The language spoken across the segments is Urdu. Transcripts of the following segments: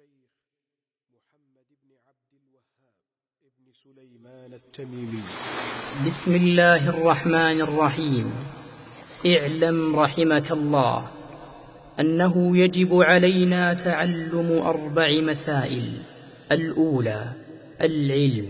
الشيخ محمد بن عبد الوهاب ابن سليمان التميمي. بسم الله الرحمن الرحيم. اعلم رحمك الله أنه يجب علينا تعلم 4 مسائل. الأولى العلم.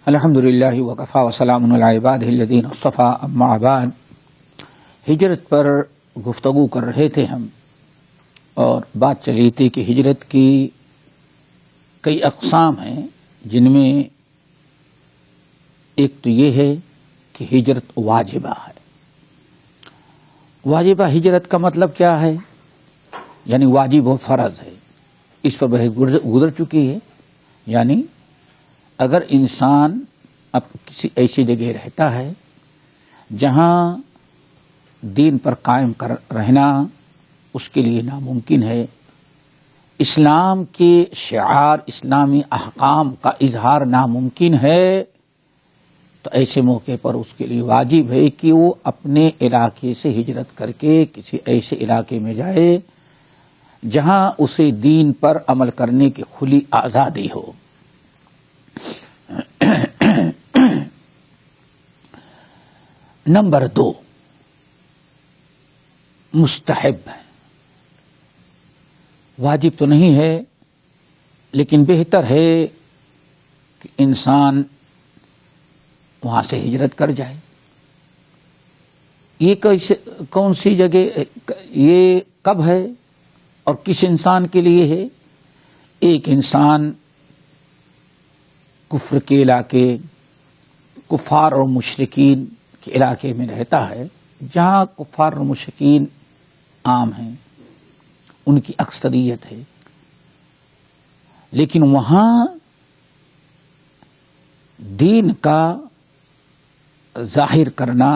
الحمد للہ وکفا وسلام علی عبادہ الذین اصطفیٰ. اما بعد، ہجرت پر گفتگو کر رہے تھے ہم، اور بات چلی تھی کہ ہجرت کی کئی اقسام ہیں، جن میں ایک تو یہ ہے کہ ہجرت واجبہ ہے. واجبہ ہجرت کا مطلب کیا ہے؟ یعنی واجب و فرض ہے. اس پر بحث گزر چکی ہے. یعنی اگر انسان اب کسی ایسی جگہ رہتا ہے جہاں دین پر قائم رہنا اس کے لیے ناممکن ہے، اسلام کے شعار، اسلامی احکام کا اظہار ناممکن ہے، تو ایسے موقع پر اس کے لیے واجب ہے کہ وہ اپنے علاقے سے ہجرت کر کے کسی ایسے علاقے میں جائے جہاں اسے دین پر عمل کرنے کی کھلی آزادی ہو. نمبر 2 مستحب ہے. واجب تو نہیں ہے، لیکن بہتر ہے کہ انسان وہاں سے ہجرت کر جائے. یہ کون سی جگہ، یہ کب ہے اور کس انسان کے لیے ہے؟ ایک انسان کفر کے علاقے، کفار اور مشرکین کے علاقے میں رہتا ہے، جہاں کفار اور مشرکین عام ہیں، ان کی اکثریت ہے، لیکن وہاں دین کا ظاہر کرنا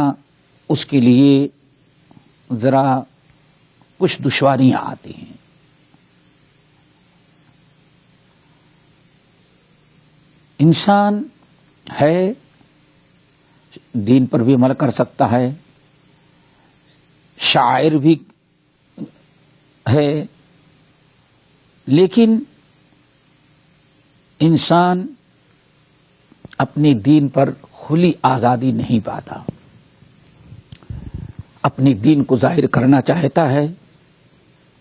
اس کے لیے ذرا کچھ دشواریاں آتی ہیں. انسان ہے، دین پر بھی عمل کر سکتا ہے، شاعر بھی ہے، لیکن انسان اپنے دین پر کھلی آزادی نہیں پاتا. اپنے دین کو ظاہر کرنا چاہتا ہے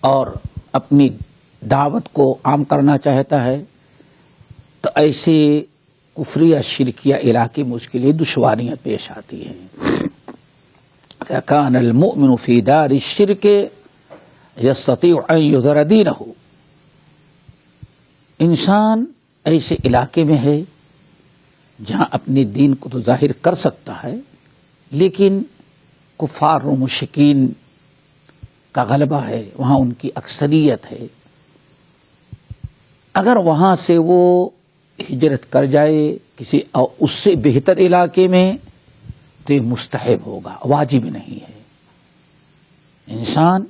اور اپنی دعوت کو عام کرنا چاہتا ہے، تو ایسے کفری یا شرکیہ علاقے میں اس کے لیے دشواریاں پیش آتی ہیں. كان المؤمن في دار الشرك يستطيع ان يظهر دينه. انسان ایسے علاقے میں ہے جہاں اپنے دین کو تو ظاہر کر سکتا ہے، لیکن کفار و مشرکین کا غلبہ ہے، وہاں ان کی اکثریت ہے. اگر وہاں سے وہ ہجرت کر جائے کسی اس سے بہتر علاقے میں تو یہ مستحب ہوگا، واجب نہیں ہے. انسان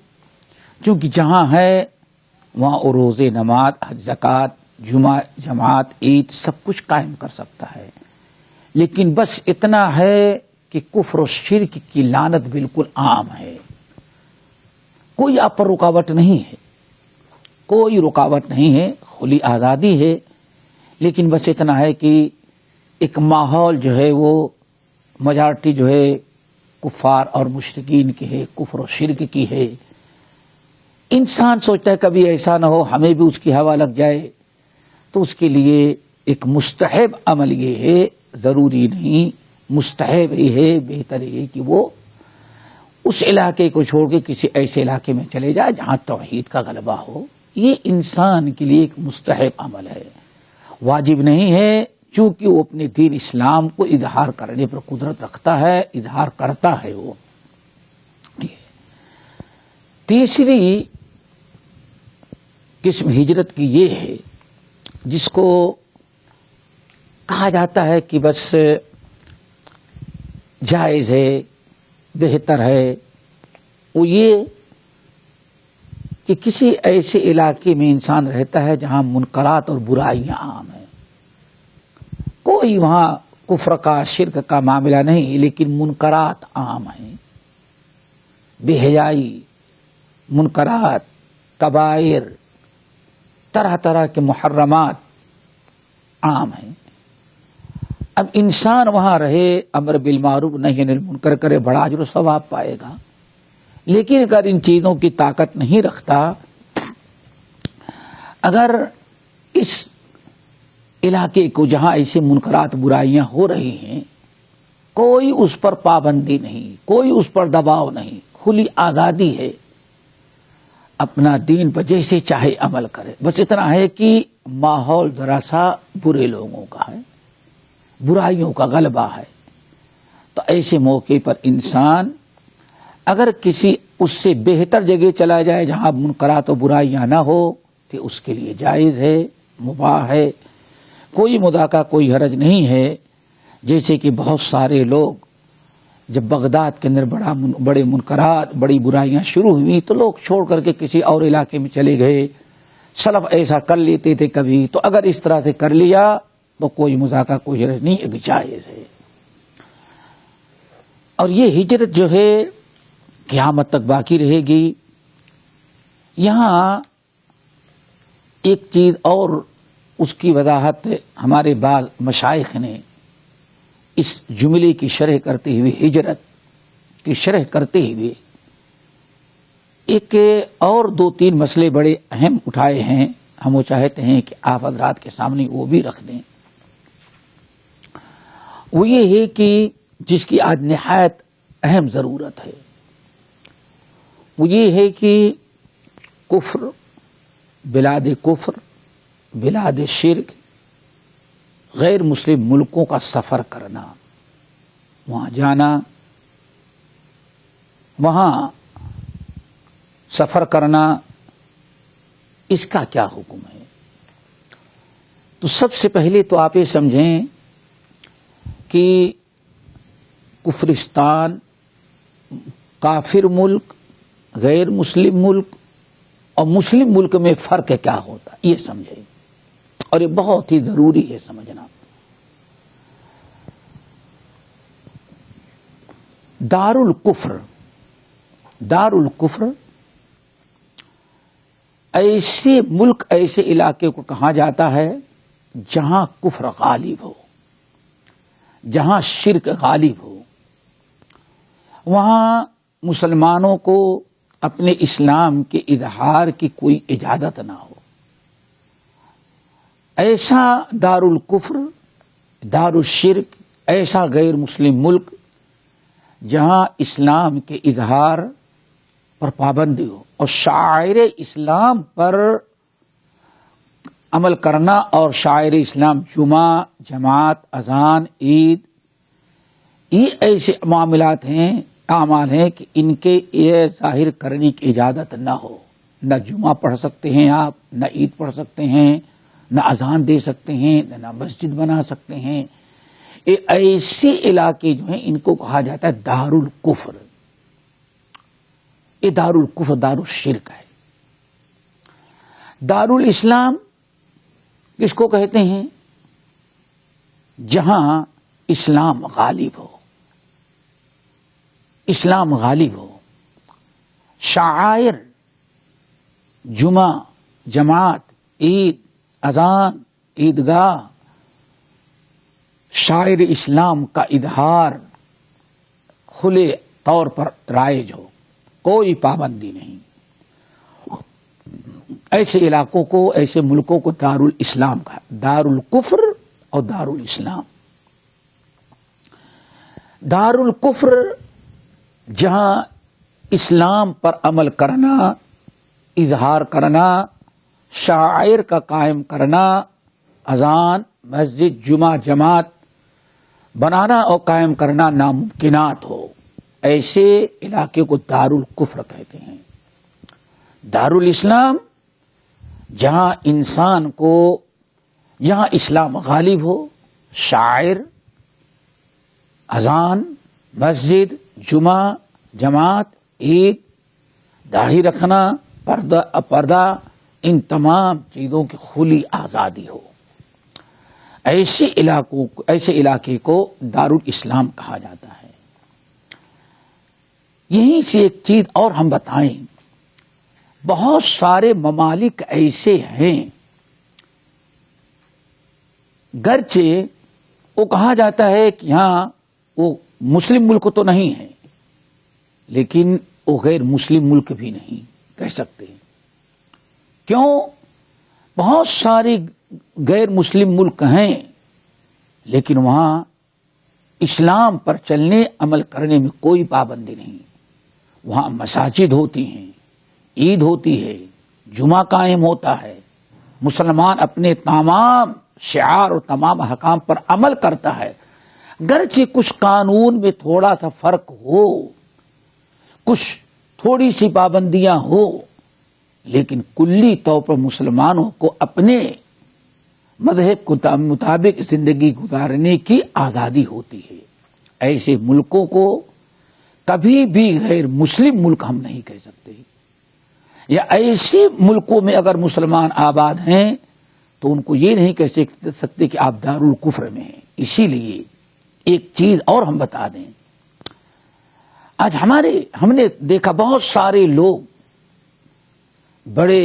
چونکہ جہاں ہے وہاں روزے، نماز، حج، زکوٰۃ، جمعہ، جماعت، عید سب کچھ قائم کر سکتا ہے، لیکن بس اتنا ہے کہ کفر و شرک کی لعنت بالکل عام ہے. کوئی آپ پر رکاوٹ نہیں ہے، کوئی رکاوٹ نہیں ہے، کھلی آزادی ہے، لیکن بس اتنا ہے کہ ایک ماحول جو ہے وہ میجارٹی جو ہے کفار اور مشرکین کی ہے، کفر و شرک کی ہے. انسان سوچتا ہے کبھی ایسا نہ ہو ہمیں بھی اس کی ہوا لگ جائے، تو اس کے لیے ایک مستحب عمل یہ ہے، ضروری نہیں، مستحب یہ ہے، بہتر یہ کہ وہ اس علاقے کو چھوڑ کے کسی ایسے علاقے میں چلے جائے جہاں توحید کا غلبہ ہو. یہ انسان کے لیے ایک مستحب عمل ہے، واجب نہیں ہے، چونکہ وہ اپنے دین اسلام کو اظہار کرنے پر قدرت رکھتا ہے، اظہار کرتا ہے. وہ تیسری قسم ہجرت کی یہ ہے جس کو کہا جاتا ہے کہ بس جائز ہے، بہتر ہے. وہ یہ کہ کسی ایسے علاقے میں انسان رہتا ہے جہاں منکرات اور برائیاں عام ہیں. کوئی وہاں کفر کا، شرک کا معاملہ نہیں، لیکن منکرات عام ہیں، بے حیائی، منکرات، کبائر، طرح طرح کے محرمات عام ہیں. اب انسان وہاں رہے، امر بالمعروف نہی عن المنکر کرے، بڑا اجر و ثواب پائے گا. لیکن اگر ان چیزوں کی طاقت نہیں رکھتا، اگر اس علاقے کو جہاں ایسے منکرات برائیاں ہو رہی ہیں، کوئی اس پر پابندی نہیں، کوئی اس پر دباؤ نہیں، کھلی آزادی ہے، اپنا دین پر جیسے چاہے عمل کرے. بس اتنا ہے کہ ماحول ذرا سا برے لوگوں کا ہے، برائیوں کا غلبہ ہے. تو ایسے موقع پر انسان اگر کسی اس سے بہتر جگہ چلا جائے جہاں منکرات و برائیاں نہ ہو تو اس کے لیے جائز ہے، مباح ہے، کوئی مداخلہ، کوئی حرج نہیں ہے. جیسے کہ بہت سارے لوگ جب بغداد کے اندر بڑے منکرات، بڑی برائیاں شروع ہوئی تو لوگ چھوڑ کر کے کسی اور علاقے میں چلے گئے. سلف ایسا کر لیتے تھے کبھی، تو اگر اس طرح سے کر لیا تو کوئی مذاکرہ، کوئی حرج نہیں، ایک جائز ہے. اور یہ ہجرت جو ہے قیامت تک باقی رہے گی. یہاں ایک چیز اور اس کی وضاحت ہمارے بعض مشائخ نے اس جملے کی شرح کرتے ہوئے، ہجرت کی شرح کرتے ہوئے ایک اور دو تین مسئلے بڑے اہم اٹھائے ہیں. ہم وہ چاہتے ہیں کہ آپ حضرات کے سامنے وہ بھی رکھ دیں. وہ یہ ہے کہ جس کی آج نہایت اہم ضرورت ہے، وہ یہ ہے کہ کفر، بلاد کفر، بلاد شرک، غیر مسلم ملکوں کا سفر کرنا، وہاں جانا، وہاں سفر کرنا، اس کا کیا حکم ہے؟ تو سب سے پہلے تو آپ یہ سمجھیں کہ کفرستان، کافر ملک، غیر مسلم ملک اور مسلم ملک میں فرق کیا ہوتا ہے، یہ سمجھیں. اور یہ بہت ہی ضروری ہے سمجھنا. دار الکفر، دار الکفر ایسے ملک، ایسے علاقے کو کہا جاتا ہے جہاں کفر غالب ہو، جہاں شرک غالب ہو. وہاں مسلمانوں کو اپنے اسلام کے اظہار کی کوئی اجازت نہ ہو. ایسا دار الکفر، دار الشرک، ایسا غیر مسلم ملک جہاں اسلام کے اظہار پر پابندی ہو اور شاعر اسلام پر عمل کرنا، اور شاعر اسلام جمعہ، جماعت، اذان، عید، یہ ایسے معاملات ہیں، اعمال ہیں کہ ان کے یہ ظاہر کرنے کی اجازت نہ ہو. نہ جمعہ پڑھ سکتے ہیں آپ، نہ عید پڑھ سکتے ہیں، نہ اذان دے سکتے ہیں، نہ مسجد بنا سکتے ہیں. یہ ایسے علاقے جو ہیں ان کو کہا جاتا ہے دار الکفر. یہ دار الکفر، دار الشرک ہے. دار الاسلام کس کو کہتے ہیں؟ جہاں اسلام غالب ہو، اسلام غالب ہو. شعائر، جمعہ، جماعت، عید، اذان، عیدگاہ، شاعر اسلام کا اظہار کھلے طور پر رائج ہو، کوئی پابندی نہیں. ایسے علاقوں کو، ایسے ملکوں کو دار الاسلام کہا، دار الکفر اور دار الاسلام. دار الکفر جہاں اسلام پر عمل کرنا، اظہار کرنا، شعائر کا قائم کرنا، اذان، مسجد، جمعہ، جماعت بنانا اور قائم کرنا ناممکنات ہو، ایسے علاقے کو دار الکفر کہتے ہیں. دار الاسلام جہاں انسان کو، یہاں اسلام غالب ہو، شاعر، اذان، مسجد، جمعہ، جماعت، عید، داڑھی رکھنا، پردہ، ان تمام چیزوں کی کھلی آزادی ہو. ایسے علاقے کو دار الاسلام کہا جاتا ہے. یہیں سے ایک چیز اور ہم بتائیں، بہت سارے ممالک ایسے ہیں، گرچہ وہ کہا جاتا ہے کہ ہاں وہ مسلم ملک تو نہیں ہے، لیکن وہ غیر مسلم ملک بھی نہیں کہہ سکتے. کیوں؟ بہت سارے غیر مسلم ملک ہیں، لیکن وہاں اسلام پر چلنے عمل کرنے میں کوئی پابندی نہیں. وہاں مساجد ہوتی ہیں، عید ہوتی ہے، جمعہ قائم ہوتا ہے، مسلمان اپنے تمام شعار اور تمام احکام پر عمل کرتا ہے. گرچہ کچھ قانون میں تھوڑا سا فرق ہو، کچھ تھوڑی سی پابندیاں ہو، لیکن کلی طور پر مسلمانوں کو اپنے مذہب کے مطابق زندگی گزارنے کی آزادی ہوتی ہے. ایسے ملکوں کو کبھی بھی غیر مسلم ملک ہم نہیں کہہ سکتے. یا ایسے ملکوں میں اگر مسلمان آباد ہیں تو ان کو یہ نہیں کہہ سکتے کہ آپ دارالکفر میں ہیں. اسی لیے ایک چیز اور ہم بتا دیں، آج ہم نے دیکھا بہت سارے لوگ بڑے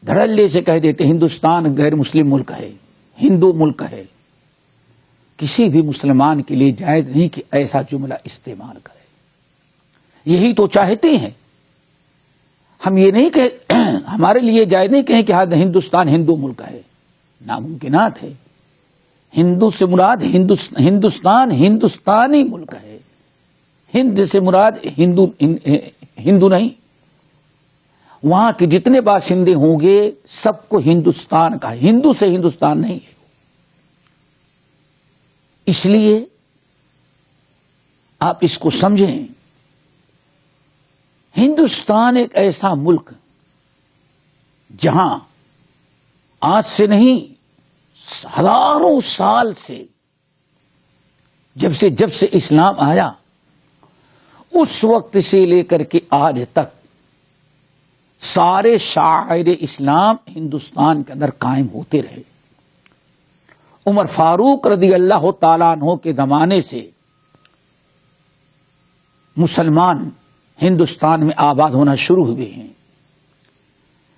دھڑلے سے کہہ دیتے ہندوستان غیر مسلم ملک ہے، ہندو ملک ہے. کسی بھی مسلمان کے لیے جائز نہیں کہ ایسا جملہ استعمال کرے. یہی تو چاہتے ہیں ہم. یہ نہیں کہ ہمارے لیے جائز نہیں کہیں کہ ہندوستان ہندو ملک ہے، ناممکنات ہے. ہندو سے مراد ہندوستان ہندوستانی ملک ہے. ہند سے مراد ہندو نہیں. وہاں کے جتنے باشندے ہوں گے سب کو ہندوستان کا، ہندو سے ہندوستان نہیں ہے. اس لیے آپ اس کو سمجھیں، ہندوستان ایک ایسا ملک جہاں آج سے نہیں ہزاروں سال سے جب سے اسلام آیا اس وقت سے لے کر کے آج تک سارے شاعر اسلام ہندوستان کے اندر قائم ہوتے رہے. عمر فاروق رضی اللہ تعالیٰ عنہ کے زمانے سے مسلمان ہندوستان میں آباد ہونا شروع ہوئے ہیں.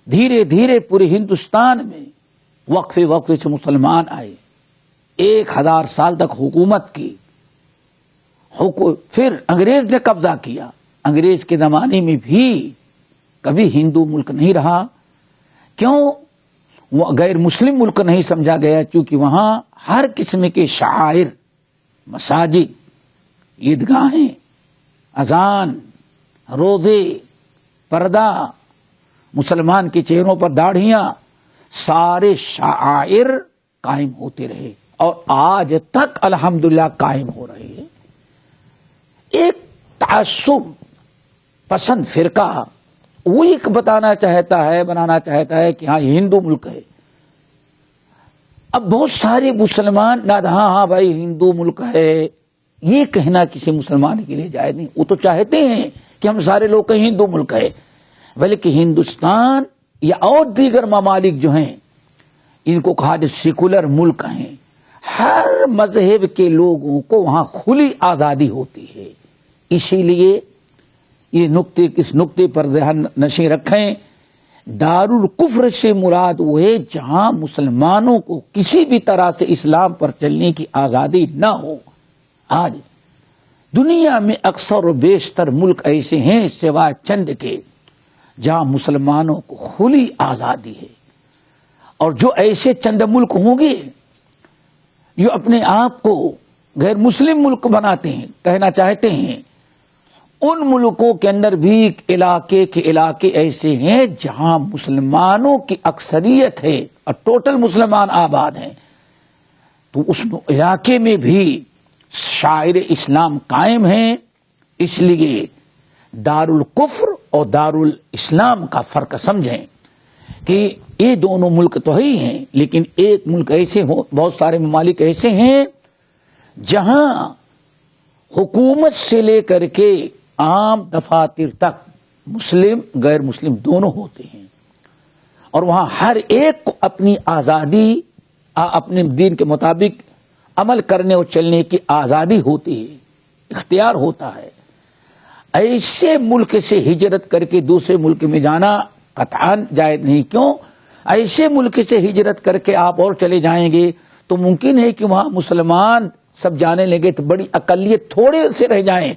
دھیرے دھیرے پورے ہندوستان میں وقفے سے مسلمان آئے. 1000 سال تک حکومت کی. پھر انگریز نے قبضہ کیا. انگریز کے زمانے میں بھی کبھی ہندو ملک نہیں رہا. کیوں؟ وہ غیر مسلم ملک نہیں سمجھا گیا، چونکہ وہاں ہر قسم کے شعائر، مساجد، عیدگاہیں، اذان، روزے، پردہ، مسلمان کے چہروں پر داڑھیاں، سارے شعائر قائم ہوتے رہے اور آج تک الحمدللہ قائم ہو رہے ہیں. ایک تعصب پسند فرقہ وہ ایک بنانا چاہتا ہے کہ ہاں یہ ہندو ملک ہے. اب بہت سارے مسلمان نہ ہاں بھائی ہندو ملک ہے یہ کہنا کسی مسلمان کے لیے جائز نہیں. وہ تو چاہتے ہیں کہ ہم سارے لوگ کہیں ہندو ملک ہے، بلکہ ہندوستان یا اور دیگر ممالک جو ہیں ان کو کہا جو سیکولر ملک ہیں، ہر مذہب کے لوگوں کو وہاں کھلی آزادی ہوتی ہے. اسی لیے اس نقطے پر ذہن نشیں رکھیں. دارالکفر سے مراد وہ ہے جہاں مسلمانوں کو کسی بھی طرح سے اسلام پر چلنے کی آزادی نہ ہو. آج دنیا میں اکثر و بیشتر ملک ایسے ہیں سوائے چند کے جہاں مسلمانوں کو کھلی آزادی ہے. اور جو ایسے چند ملک ہوں گے جو اپنے آپ کو غیر مسلم ملک بناتے ہیں، کہنا چاہتے ہیں، ان ملکوں کے اندر بھی علاقے ایسے ہیں جہاں مسلمانوں کی اکثریت ہے اور ٹوٹل مسلمان آباد ہیں. تو اس علاقے میں بھی شاعر اسلام قائم ہیں. اس لیے دارالکفر اور دارالاسلام کا فرق سمجھیں کہ یہ دونوں ملک تو ہی ہیں، لیکن ایک ملک ایسے بہت سارے ممالک ایسے ہیں جہاں حکومت سے لے کر کے عام دفاتر تک مسلم غیر مسلم دونوں ہوتے ہیں، اور وہاں ہر ایک کو اپنی آزادی، اپنے دین کے مطابق عمل کرنے اور چلنے کی آزادی ہوتی ہے، اختیار ہوتا ہے. ایسے ملک سے ہجرت کر کے دوسرے ملک میں جانا قطعاً جائز نہیں. کیوں؟ ایسے ملک سے ہجرت کر کے آپ اور چلے جائیں گے تو ممکن ہے کہ وہاں مسلمان سب جانے لگے تو بڑی اقلیت تھوڑے سے رہ جائیں،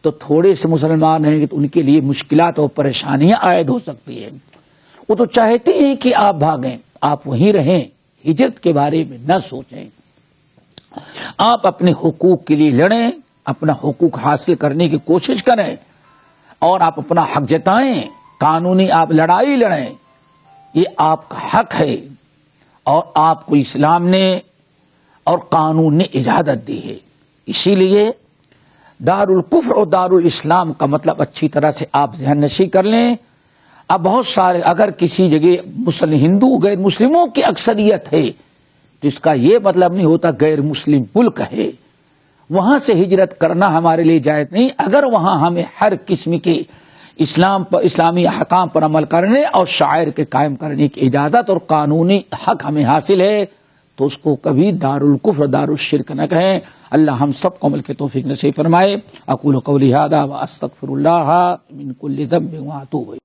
تو تھوڑے سے مسلمان رہیں گے تو ان کے لیے مشکلات اور پریشانیاں عائد ہو سکتی ہیں. وہ تو چاہتے ہیں کہ آپ بھاگیں، آپ وہیں رہیں، ہجرت کے بارے میں نہ سوچیں. آپ اپنے حقوق کے لیے لڑیں، اپنا حقوق حاصل کرنے کی کوشش کریں اور آپ اپنا حق جتائیں، قانونی آپ لڑائی لڑیں. یہ آپ کا حق ہے اور آپ کو اسلام نے اور قانون نے اجازت دی ہے. اسی لیے دار الکفر اور دار الاسلام کا مطلب اچھی طرح سے آپ ذہن نشی کر لیں. اب بہت سارے اگر کسی جگہ مسلم ہندو غیر مسلموں کی اکثریت ہے تو اس کا یہ مطلب نہیں ہوتا غیر مسلم ملک ہے. وہاں سے ہجرت کرنا ہمارے لیے جائز نہیں. اگر وہاں ہمیں ہر قسم کے اسلامی احکام پر عمل کرنے اور شعائر کے قائم کرنے کی اجازت اور قانونی حق ہمیں حاصل ہے تو اس کو کبھی دار الکفر دار الشرک نہ کہیں. اللہ ہم سب کو عمل کے توفیق نصیب فرمائے. اقول قولی ھذا واستغفر اللہ من کل ذنب واتوب الیہ.